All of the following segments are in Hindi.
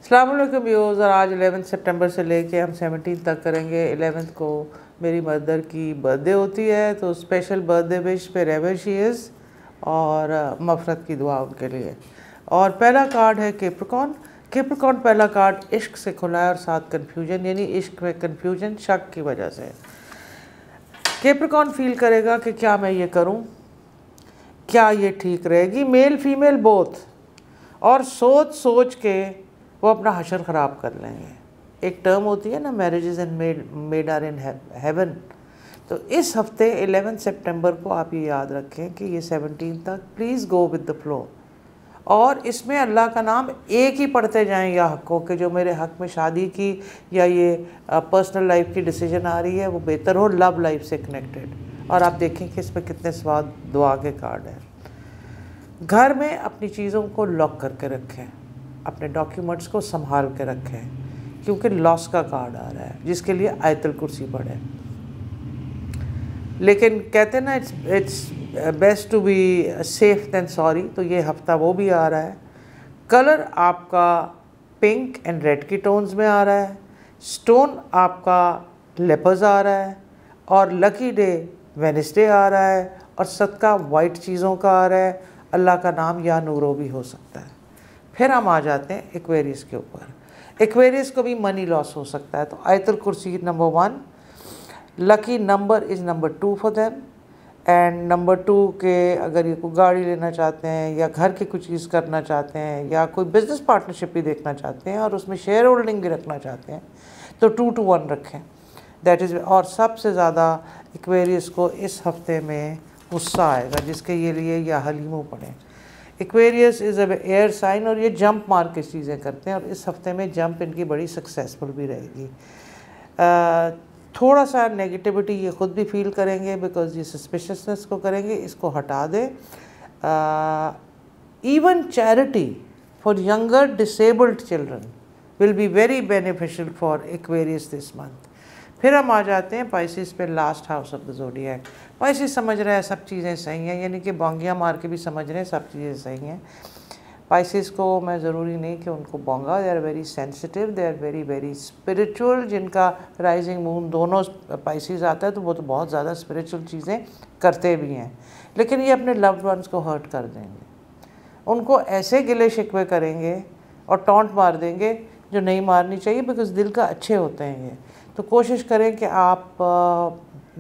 अस्सलाम वालेकुम व्यूअर्स। और आज 11 सितंबर से लेके हम 17 तक करेंगे। 11 को मेरी मदर की बर्थडे होती है, तो स्पेशल बर्थडे विश पे रेवर शी इज़ और मफ़रत की दुआ उनके लिए। और पहला कार्ड है कैप्रिकॉर्न। कैप्रिकॉर्न पहला कार्ड इश्क से खुला है और साथ कन्फ्यूजन, यानी इश्क में कन्फ्यूजन शक की वजह से। कैप्रिकॉर्न फील करेगा कि क्या मैं ये करूँ, क्या ये ठीक रहेगी, मेल फीमेल बोथ, और सोच सोच के वो अपना हशर ख़राब कर लेंगे। एक टर्म होती है ना, marriages and made are in heaven. तो इस हफ्ते 11 सितंबर को आप ये याद रखें कि ये 17 तक please go with the flow, और इसमें अल्लाह का नाम एक ही पढ़ते जाएं या हक़ों के, जो मेरे हक़ में शादी की या ये पर्सनल लाइफ की डिसीजन आ रही है वो बेहतर हो, लव लाइफ से कनेक्टेड। और आप देखें कि इसमें कितने स्वाद दुआ के कार्ड हैं। घर में अपनी चीज़ों को लॉक करके रखें, अपने डॉक्यूमेंट्स को संभाल के रखें, क्योंकि लॉस का कार्ड आ रहा है, जिसके लिए आयतुल कुर्सी पढ़े। लेकिन कहते हैं ना, it's best to be safe then sorry, तो ये हफ्ता वो भी आ रहा है। कलर आपका पिंक एंड रेड की टोन्स में आ रहा है। स्टोन आपका लेपर्स आ रहा है, और लकी डे वेडनेसडे आ रहा है, और सदका वाइट चीज़ों का आ रहा है। अल्लाह का नाम या नूरो भी हो सकता है। फिर हम आ जाते हैं एक्वेरियस के ऊपर। एक्वेरियस को भी मनी लॉस हो सकता है, तो आयतुल कुर्सी number 1, lucky number is number 2 for them. And number 2 के अगर ये कोई गाड़ी लेना चाहते हैं या घर की कुछ चीज़ करना चाहते हैं या कोई बिज़नेस पार्टनरशिप भी देखना चाहते हैं और उसमें शेयर होल्डिंग भी रखना चाहते हैं, तो 2 to 1 रखें, दैट इज़। और सबसे ज़्यादा एक्वेरियस को इस हफ्ते में गुस्सा आएगा, जिसके ये लिए या हलीमों पड़े। Aquarius is a air sign, और ये जंप मार के चीज़ें करते हैं, और इस हफ्ते में जंप इनकी बड़ी सक्सेसफुल भी रहेगी। थोड़ा सा नेगेटिविटी ये ख़ुद भी फील करेंगे, बिकॉज ये सस्पिशियसनेस को करेंगे, इसको हटा दें। Even charity for younger disabled children will be very beneficial for Aquarius this month. फिर हम आ जाते हैं पाइसिस पे, last house of the zodiac. Pisces समझ रहा है सब चीज़ें सही हैं, यानी कि बोंगियाँ मार के भी समझ रहे हैं सब चीज़ें सही हैं। पाइसिस को मैं ज़रूरी नहीं कि उनको बोंगा, they are very sensitive, they are very very spiritual. जिनका राइजिंग मून दोनों पाइसिस आता है, तो वो तो बहुत ज़्यादा स्पिरिचुअल चीज़ें करते भी हैं, लेकिन ये अपने लव्ड वंस को हर्ट कर देंगे। उनको ऐसे गिले शिकवे करेंगे और टॉन्ट मार देंगे जो नहीं मारनी चाहिए, बिकॉज दिल का अच्छे होते हैं ये। तो कोशिश करें कि आप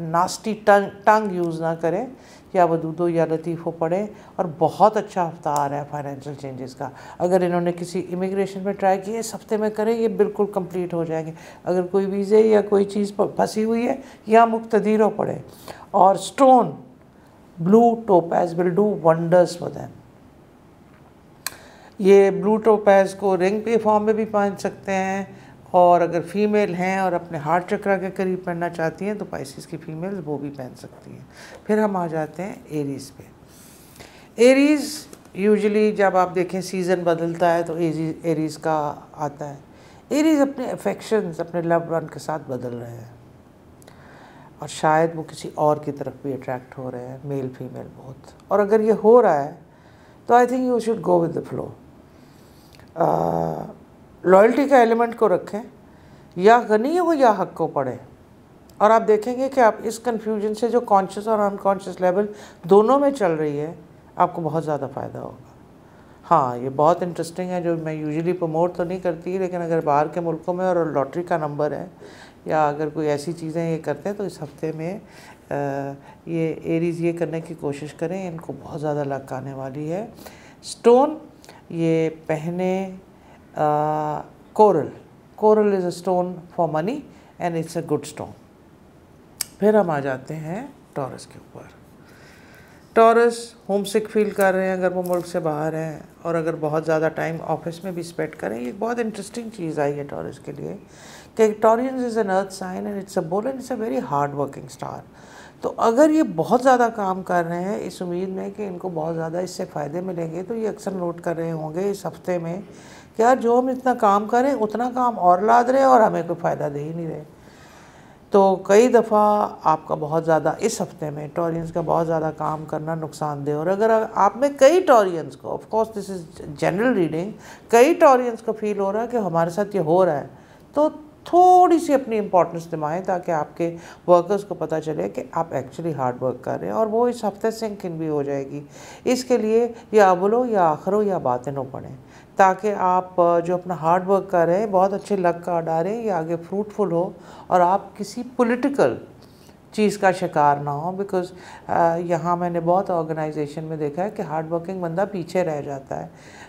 नास्टी टंग यूज़ ना करें, या वदूदो या लतीफ़ो पढ़ें। और बहुत अच्छा हफ्ता आ रहा है फाइनेंशियल चेंजेस का। अगर इन्होंने किसी इमिग्रेशन में ट्राई किया, इस हफ्ते में करें, ये बिल्कुल कंप्लीट हो जाएंगे। अगर कोई वीज़े या कोई चीज़ फंसी हुई है, या मुक्तदीरो पढ़ें। और stone blue topaz will do wonders for them. ये ब्लू टोपैज को रिंग पे फॉर्म में भी पहन सकते हैं, और अगर फीमेल हैं और अपने हार्ट चक्रा के करीब पहनना चाहती हैं, तो पाइसिस की फीमेल्स वो भी पहन सकती हैं। फिर हम आ जाते हैं एरीज़ पे। एरीज़ यूजुअली जब आप देखें सीज़न बदलता है, तो एरीज़ का आता है। एरीज़ अपने अफेक्शंस, अपने लव्ड वन के साथ बदल रहे हैं, और शायद वो किसी और की तरफ भी अट्रैक्ट हो रहे हैं, मेल फीमेल बोथ। और अगर ये हो रहा है, तो I think you should go with the flow. Loyalty का एलिमेंट को रखें, या गनी हो या हक को पढ़ें, और आप देखेंगे कि आप इस कन्फ्यूजन से जो कॉन्शियस और अनकॉन्शियस लेवल दोनों में चल रही है, आपको बहुत ज़्यादा फ़ायदा होगा। हाँ, ये बहुत इंटरेस्टिंग है, जो मैं यूजुअली प्रमोट तो नहीं करती, लेकिन अगर बाहर के मुल्कों में और लॉटरी का नंबर है, या अगर कोई ऐसी चीज़ें ये करते हैं, तो इस हफ्ते में ये एरीज़ ये करने की कोशिश करें, इनको बहुत ज़्यादा लक आने वाली है। स्टोन ये पहने, coral is a stone for money and it's a good stone. फिर हम आ जाते हैं टॉरस के ऊपर। टॉरस होम सिक फील कर रहे हैं अगर वो मुल्क से बाहर हैं, और अगर बहुत ज़्यादा टाइम ऑफिस में भी स्पेंड करें। ये बहुत इंटरेस्टिंग चीज़ आई है टॉरस के लिए, कि Taurians is an earth sign and it's a bull and it's a very hard working star. तो अगर ये बहुत ज़्यादा काम कर रहे हैं इस उम्मीद में कि इनको बहुत ज़्यादा इससे फ़ायदे मिलेंगे, तो ये अक्सर नोट कर रहे होंगे इस हफ्ते में कि यार जो हम इतना काम करें, उतना काम और लाद रहे हैं और हमें कोई फ़ायदा दे ही नहीं रहे। तो कई दफ़ा आपका बहुत ज़्यादा इस हफ्ते में टॉरियंस का बहुत ज़्यादा काम करना नुकसानदेह। और अगर आप में कई टॉरियंस को, of course this is general reading, कई टॉरियंस को फील हो रहा है कि हमारे साथ ये हो रहा है, तो थोड़ी सी अपनी इंपॉर्टेंस दिखाएं ताकि आपके वर्कर्स को पता चले कि आप एक्चुअली हार्ड वर्क कर रहे हैं, और वो इस हफ्ते सिंक इन भी हो जाएगी। इसके लिए या अव्वलो या आखिरो या बातिनो पढ़ें, ताकि आप जो अपना हार्ड वर्क कर रहे हैं बहुत अच्छे लक का डालें, ये आगे फ्रूटफुल हो और आप किसी पॉलिटिकल चीज़ का शिकार ना हो। बिकॉज़ यहाँ मैंने बहुत ऑर्गेनाइजेशन में देखा है कि हार्ड वर्किंग बंदा पीछे रह जाता है।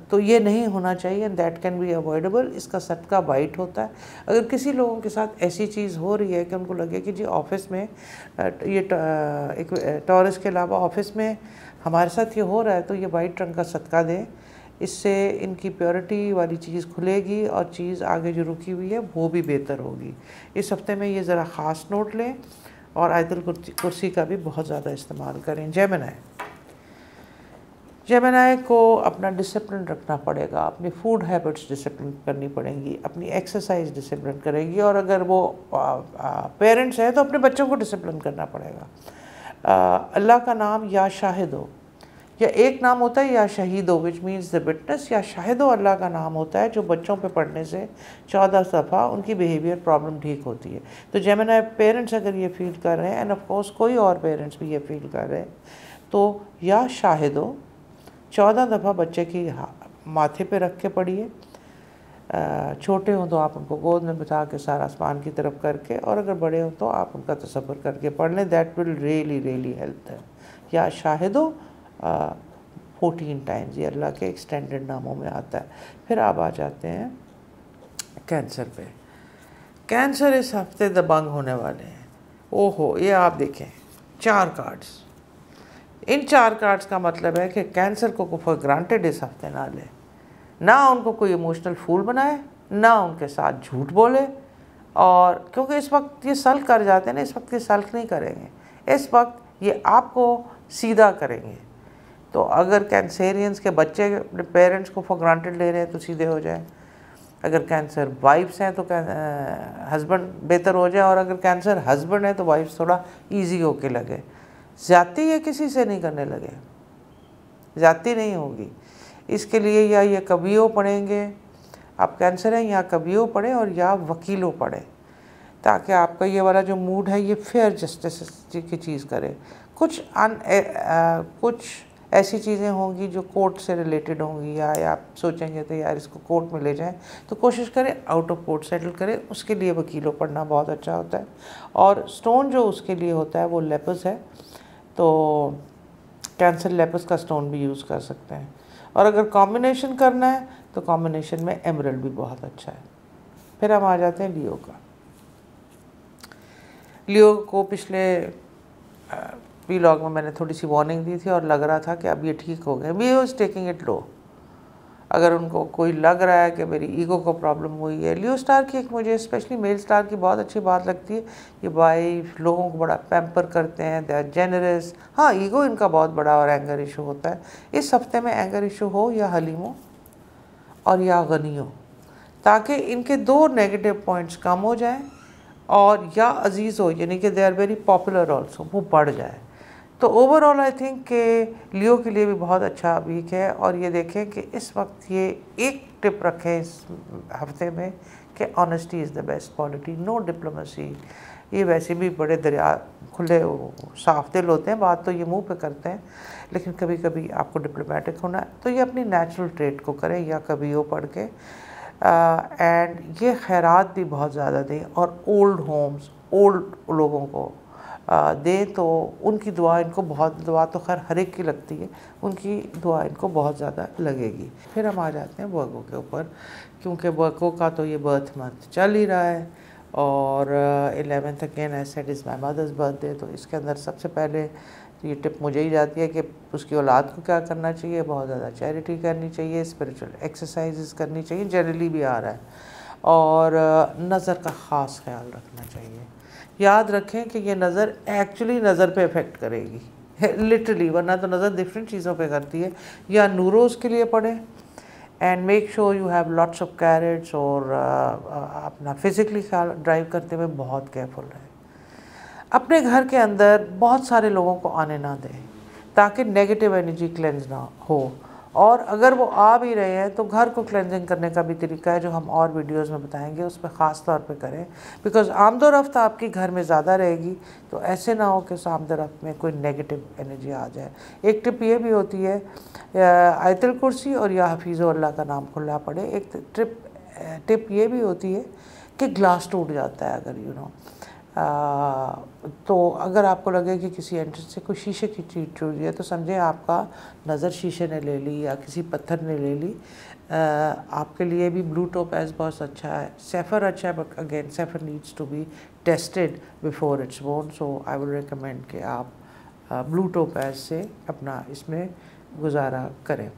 तो ये नहीं होना चाहिए, and that can be avoidable. इसका सटका वाइट होता है। अगर किसी लोगों के साथ ऐसी चीज़ हो रही है कि उनको लगे कि जी ऑफिस में ये एक टॉरस के अलावा ऑफिस में हमारे साथ ये हो रहा है, तो ये वाइट रंग का सदका दें। इससे इनकी प्योरिटी वाली चीज़ खुलेगी और चीज़ आगे जो रुकी हुई है वो भी बेहतर होगी। इस हफ्ते में ये ज़रा ख़ास नोट लें और आयतुल कुर्सी का भी बहुत ज़्यादा इस्तेमाल करें। जेमिनी को अपना डिसिप्लिन रखना पड़ेगा, अपनी फूड हैबिट्स डिसिप्लिन करनी पड़ेंगी, अपनी एक्सरसाइज डिसिप्लिन करेगी, और अगर वो पेरेंट्स हैं तो अपने बच्चों को डिसिप्लिन करना पड़ेगा। अल्लाह का नाम या शाहिदो, या एक नाम होता है या शहीदो विच मीन्स द विटनेस, या शाहिदो अल्लाह का नाम होता है जो बच्चों पे पढ़ने से 14 दफ़ा उनकी बिहेवियर प्रॉब्लम ठीक होती है। तो जेमिनी पेरेंट्स अगर ये फील कर रहे हैं, एंड ऑफ कोर्स कोई और पेरेंट्स भी ये फील कर रहे हैं, तो या शाहिदो 14 दफ़ा बच्चे की माथे पे रख के पढ़िए। छोटे हों तो आप उनको गोद में बिठा के सारा आसमान की तरफ करके, और अगर बड़े हों तो आप उनका तसव्वुर करके पढ़ लें। दैट विल रियली हेल्प है। या शाहिदो 14 टाइम्स, ये अल्लाह के एक्सटेंडेड नामों में आता है। फिर आप आ जाते हैं कैंसर पे। कैंसर इस हफ्ते दबंग होने वाले हैं। ओहो, ये आप देखें 4 कार्ड्स। इन 4 कार्ड्स का मतलब है कि कैंसर को फॉर ग्रांटेड इस हफ्ते ना ले, ना उनको कोई इमोशनल फूल बनाए, ना उनके साथ झूठ बोले। और क्योंकि इस वक्त ये सल्क कर जाते हैं ना, इस वक्त ये सल्क नहीं करेंगे, इस वक्त ये आपको सीधा करेंगे। तो अगर कैंसेरियंस के बच्चे अपने पेरेंट्स को फॉर ग्रांटेड ले रहे हैं तो सीधे हो जाए। अगर कैंसर वाइफ्स हैं तो हस्बैंड बेहतर हो जाए, और अगर कैंसर हस्बैंड है तो वाइफ्स थोड़ा इजी होके लगे। ज़्यादती ये किसी से नहीं करने लगे, ज़्यादती नहीं होगी। इसके लिए या ये कवियों पढ़ेंगे, आप कैंसर हैं, या कवियों पढ़ें और या वकीलों पढ़ें, ताकि आपका ये वाला जो मूड है ये फेयर जस्टिस की चीज़ करे। कुछ ऐसी चीज़ें होंगी जो कोर्ट से रिलेटेड होंगी, या आप सोचेंगे तो यार इसको कोर्ट में ले जाएं, तो कोशिश करें आउट ऑफ कोर्ट सेटल करें। उसके लिए वकीलों पढ़ना बहुत अच्छा होता है। और स्टोन जो उसके लिए होता है वो लेपस है, तो कैंसर लेपस का स्टोन भी यूज़ कर सकते हैं। और अगर कॉम्बिनेशन करना है तो कॉम्बिनेशन में एमरल्ड भी बहुत अच्छा है। फिर हम आ जाते हैं लियो का। लियो को पिछले व्लॉग में मैंने थोड़ी सी वार्निंग दी थी और लग रहा था कि अब ये ठीक हो गए। वी वॉज टेकिंग इट लो। अगर उनको कोई लग रहा है कि मेरी ईगो को प्रॉब्लम हुई है, लियो स्टार की एक मुझे स्पेशली मेल स्टार की बहुत अच्छी बात लगती है, ये वाइफ लोगों को बड़ा पैम्पर करते हैं, दे आर जेनरस। हाँ, ईगो इनका बहुत बड़ा और एंगर इशू होता है। इस हफ्ते में एंगर इशू हो या हलीम हो और या गनी हो, ताकि इनके 2 नेगेटिव पॉइंट्स कम हो जाएं, और या अजीज़ हो यानी कि they are very popular also, वो बढ़ जाए। तो ओवरऑल आई थिंक कि लियो के लिए भी बहुत अच्छा वीक है। और ये देखें कि इस वक्त ये एक टिप रखें इस हफ्ते में कि honesty is the best polity, no diplomacy. ये वैसे भी बड़े दरिया खुले साफ दिल होते हैं, बात तो ये मुंह पे करते हैं, लेकिन कभी कभी आपको डिप्लोमेटिक होना है, तो ये अपनी नेचुरल ट्रेड को करें या कभी वो पढ़ के। एंड ये खैरात भी बहुत ज़्यादा दें, और ओल्ड होम्स, ओल्ड लोगों को दें, तो उनकी दुआ इनको बहुत, दुआ तो खैर हर एक की लगती है, उनकी दुआ इनको बहुत ज़्यादा लगेगी। फिर हम आ जाते हैं वर्गो के ऊपर, क्योंकि वर्गो का तो ये बर्थ मंथ चल ही रहा है, और 11th again I said is my mother's birthday. तो इसके अंदर सबसे पहले ये टिप मुझे ही जाती है कि उसकी औलाद को क्या करना चाहिए, बहुत ज़्यादा चैरिटी करनी चाहिए, स्पिरिचुअल एक्सरसाइजेस करनी चाहिए, जनरली भी आ रहा है, और नज़र का ख़ास ख्याल रखना चाहिए। याद रखें कि ये नज़र एक्चुअली नज़र पे इफ़ेक्ट करेगी लिटरली, वरना तो नज़र डिफरेंट चीज़ों पे करती है। या नूरोज़ के लिए पढ़ें, and make sure you have lots of carrots. और अपना फिज़िकली ख्याल ड्राइव करते हुए बहुत केयरफुल रहें। अपने घर के अंदर बहुत सारे लोगों को आने ना दें ताकि नेगेटिव एनर्जी क्लेंज ना हो। और अगर वो आ भी रहे हैं तो घर को क्लेंजिंग करने का भी तरीका है जो हम और वीडियोस में बताएंगे, उस पर ख़ास तौर पे करें। बिकॉज़ आमदोरफ्त आपकी घर में ज़्यादा रहेगी तो ऐसे ना हो कि उस आमदोरफ्त में कोई नेगेटिव एनर्जी आ जाए। एक टिप ये भी होती है आयतुल कुर्सी और या हफीज़ो अल्लाह का नाम खुला पड़े। एक टिप ये भी होती है कि ग्लास टूट जाता है अगर तो अगर आपको लगे कि किसी एंट्रेंस से कोई शीशे की चीज़ टूट रही है तो समझें आपका नज़र शीशे ने ले ली या किसी पत्थर ने ले ली। आपके लिए भी ब्लू टोपैज बहुत अच्छा है, सैफ़र अच्छा है, but again sapphire needs to be tested before it's worn. So I will recommend कि आप ब्लू टोपैज से अपना इसमें गुजारा करें।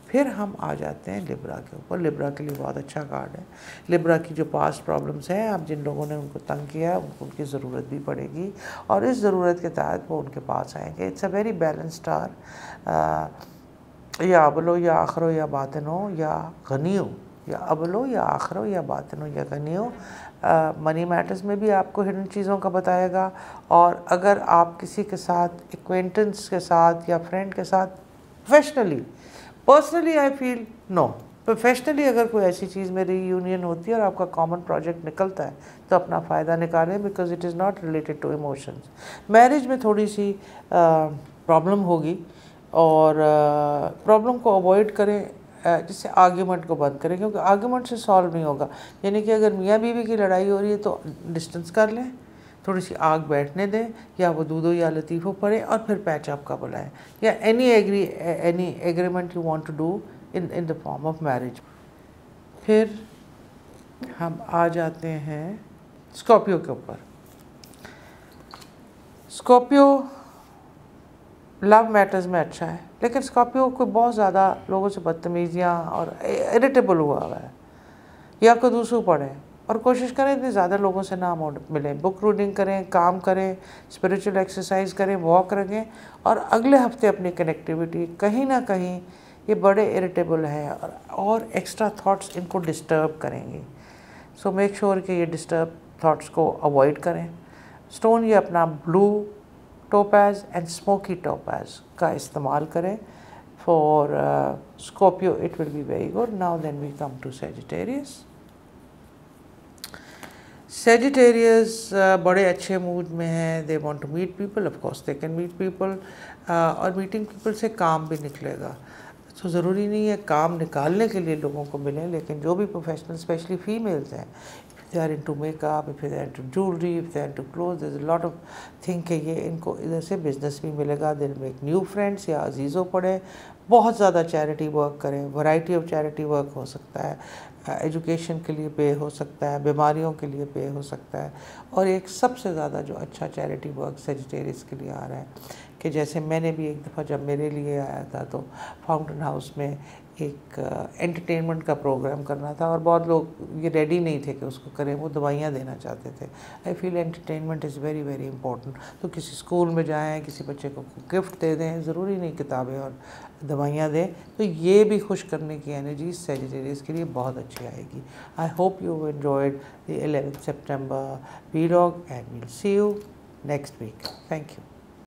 फिर हम आ जाते हैं लिब्रा के ऊपर। लिब्रा के लिए बहुत अच्छा कार्ड है। लिब्रा की जो पास्ट प्रॉब्लम्स हैं, आप जिन लोगों ने उनको तंग किया है उनको उनकी ज़रूरत भी पड़ेगी और इस ज़रूरत के तहत वो उनके पास आएंगे। It's a very balance star. या अबलो या आखरो या बातिनो या गनियो, या अबलो या आखरो या बातिनो या गनियो। मनी मैटर्स में भी आपको हिडन चीज़ों का बताएगा। और अगर आप किसी के साथ एक्वेंटेंस के साथ या फ्रेंड के साथ professionally, personally I feel no, professionally अगर कोई ऐसी चीज़ में रीयूनियन होती है और आपका कॉमन प्रोजेक्ट निकलता है तो अपना फ़ायदा निकालें, because it is not related to emotions. Marriage में थोड़ी सी प्रॉब्लम होगी और प्रॉब्लम को अवॉइड करें, जिससे आर्ग्यूमेंट को बंद करें, क्योंकि आर्ग्यूमेंट से सॉल्व नहीं होगा। यानी कि अगर मियाँ बीवी की लड़ाई हो रही है तो डिस्टेंस कर लें, थोड़ी सी आग बैठने दें, या वो दूधो या लतीफ़ो पढ़ें और फिर पैच अप का बुलाएं, या any agreement you want to do in the form of marriage. फिर हम आ जाते हैं स्कॉर्पियो के ऊपर। स्कॉर्पियो लव मैटर्स में अच्छा है, लेकिन स्कॉर्पियो को बहुत ज़्यादा लोगों से बदतमीज़ियाँ और इरिटेबल हुआ है, या कदूसू पढ़ें और कोशिश करें इतने ज़्यादा लोगों से ना मिलें। बुक रीडिंग करें, काम करें, स्पिरिचुअल एक्सरसाइज करें, वॉक रखें। और अगले हफ्ते अपनी कनेक्टिविटी कहीं ना कहीं ये बड़े इरिटेबल हैं और एक्स्ट्रा थॉट्स इनको डिस्टर्ब करेंगे। सो मेक श्योर कि ये डिस्टर्ब थॉट्स को अवॉइड करें। स्टोन ये अपना blue topaz and smoky topaz का इस्तेमाल करें for Scorpio. It will be very good. Now then we come to Sagittarius. Sagittarius बड़े अच्छे मूड में हैं। They want to meet people, of course they can meet people, और मीटिंग पीपल से काम भी निकलेगा। तो ज़रूरी नहीं है काम निकालने के लिए लोगों को मिलें, लेकिन जो भी प्रोफेशनल स्पेशली फीमेल्स हैं, if they are into makeup, if they are into jewellery, if they are into cloth, there is a lot of thing कि ये इनको इधर से बिजनेस भी मिलेगा। They will make new friends, या अजीज़ों पढ़ें, बहुत ज़्यादा चैरिटी वर्क करें। वैरायटी ऑफ चैरिटी वर्क हो सकता है, एजुकेशन के लिए पे हो सकता है, बीमारियों के लिए पे हो सकता है। और एक सबसे ज़्यादा जो अच्छा चैरिटी वर्क सेजिटेरियस के लिए आ रहा है कि जैसे मैंने भी एक दफ़ा जब मेरे लिए आया था तो फाउंटेन हाउस में एक एंटरटेनमेंट का प्रोग्राम करना था और बहुत लोग ये रेडी नहीं थे कि उसको करें, वो दवाइयाँ देना चाहते थे। I feel entertainment is very very important. तो किसी स्कूल में जाएँ, किसी बच्चे को गिफ्ट दे दें, ज़रूरी नहीं किताबें और दवाइयाँ दें, तो ये भी खुश करने की एनर्जी सेजिटेरियस के लिए बहुत अच्छी आएगी। I hope you enjoyed the 11th September vlog and we'll see you next week. Thank you.